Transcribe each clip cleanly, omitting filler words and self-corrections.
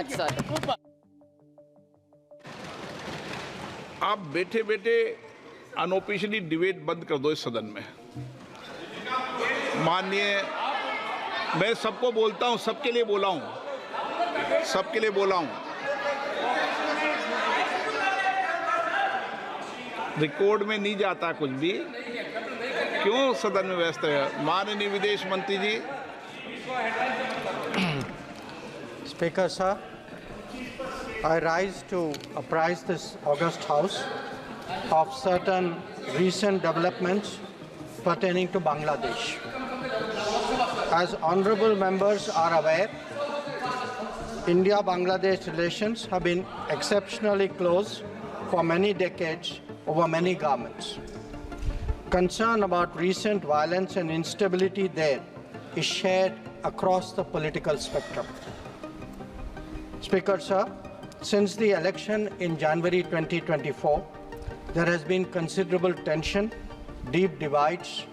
much, sir. आप बैठे बैठे अनऑफिशियली डिबेट बंद कर दो इस सदन में। माननीय, मैं सबको बोलता हूं, सबके लिए बोला हूं, सबके लिए बोला हूं। रिकॉर्ड में नहीं जाता कुछ भी, क्यों सदन में व्यस्त है? माननीय विदेश मंत्री जी। Speaker, sir, I rise to apprise this august House of certain recent developments pertaining to Bangladesh. As honorable members are aware, India-Bangladesh relations have been exceptionally close for many decades over many governments. Concern about recent violence and instability there is shared across the political spectrum. Speaker, sir, since the election in January 2024, there has been considerable tension, deep divides,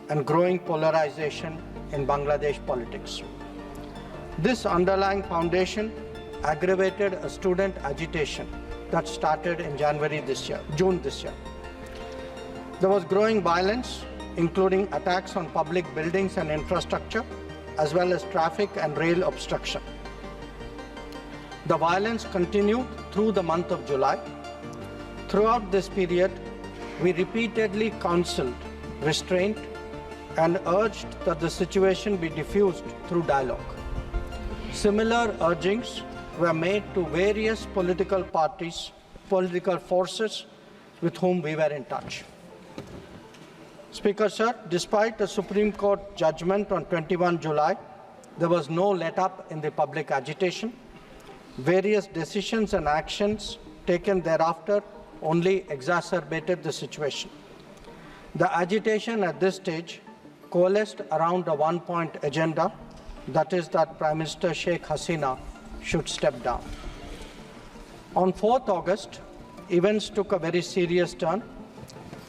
and growing polarization in Bangladesh politics. This underlying foundation aggravated a student agitation that started in June this year. There was growing violence, including attacks on public buildings and infrastructure, as well as traffic and rail obstruction. The violence continued through the month of July. Throughout this period, we repeatedly counseled restraint and urged that the situation be diffused through dialogue. Similar urgings were made to various political parties, political forces with whom we were in touch. Speaker, sir, despite the Supreme Court judgment on 21 July, there was no let-up in the public agitation. Various decisions and actions taken thereafter only exacerbated the situation. The agitation at this stage coalesced around a one-point agenda, that is that Prime Minister Sheikh Hasina should step down. On 4th August, events took a very serious turn.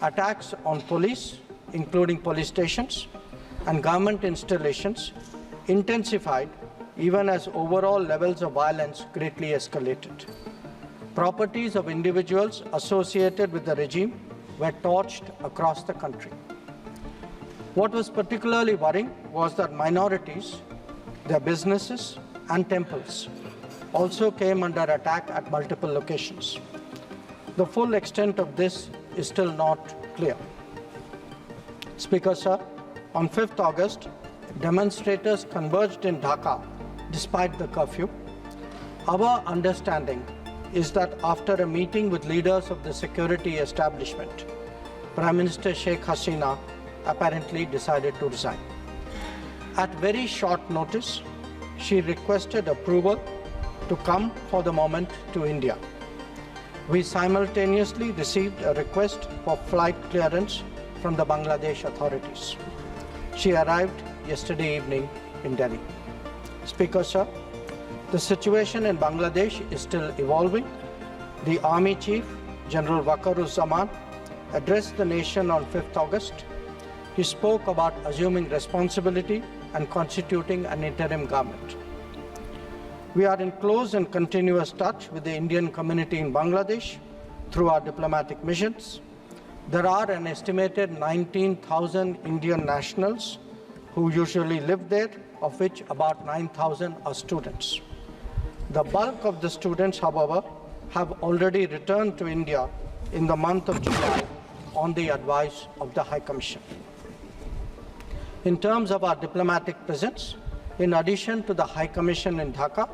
Attacks on police, including police stations, and government installations intensified even as overall levels of violence greatly escalated. Properties of individuals associated with the regime were torched across the country. What was particularly worrying was that minorities, their businesses and temples also came under attack at multiple locations. The full extent of this is still not clear. Speaker, sir, on 5th August, demonstrators converged in Dhaka despite the curfew. Our understanding is that after a meeting with leaders of the security establishment, Prime Minister Sheikh Hasina apparently decided to resign. At very short notice, she requested approval to come for the moment to India. We simultaneously received a request for flight clearance from the Bangladesh authorities. She arrived yesterday evening in Delhi. Speaker, sir, the situation in Bangladesh is still evolving. The Army Chief, General Waqaruzzaman, addressed the nation on 5th August. He spoke about assuming responsibility and constituting an interim government. We are in close and continuous touch with the Indian community in Bangladesh through our diplomatic missions. There are an estimated 19,000 Indian nationals who usually live there, of which about 9,000 are students. The bulk of the students, however, have already returned to India in the month of July on the advice of the High Commission. In terms of our diplomatic presence, in addition to the High Commission in Dhaka,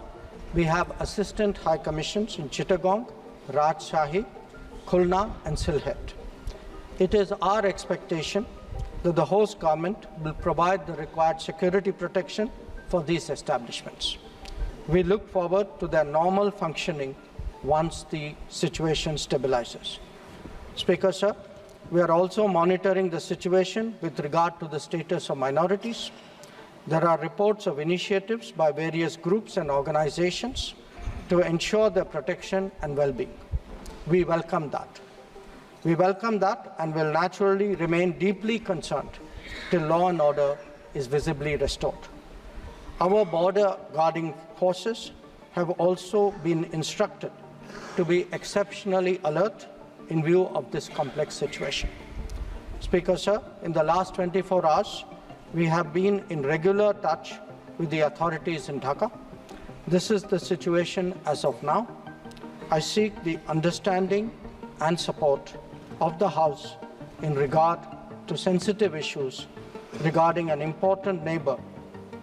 we have assistant High Commissions in Chittagong, Rajshahi, Khulna, and Sylhet. It is our expectation that the host government will provide the required security protection for these establishments. We look forward to their normal functioning once the situation stabilizes. Speaker, sir, we are also monitoring the situation with regard to the status of minorities. There are reports of initiatives by various groups and organizations to ensure their protection and well-being. We welcome that. We welcome that and will naturally remain deeply concerned till law and order is visibly restored. Our border guarding forces have also been instructed to be exceptionally alert in view of this complex situation. Speaker, sir, in the last 24 hours, we have been in regular touch with the authorities in Dhaka. This is the situation as of now. I seek the understanding and support of the House in regard to sensitive issues regarding an important neighbor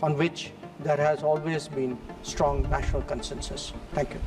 on which there has always been strong national consensus. Thank you.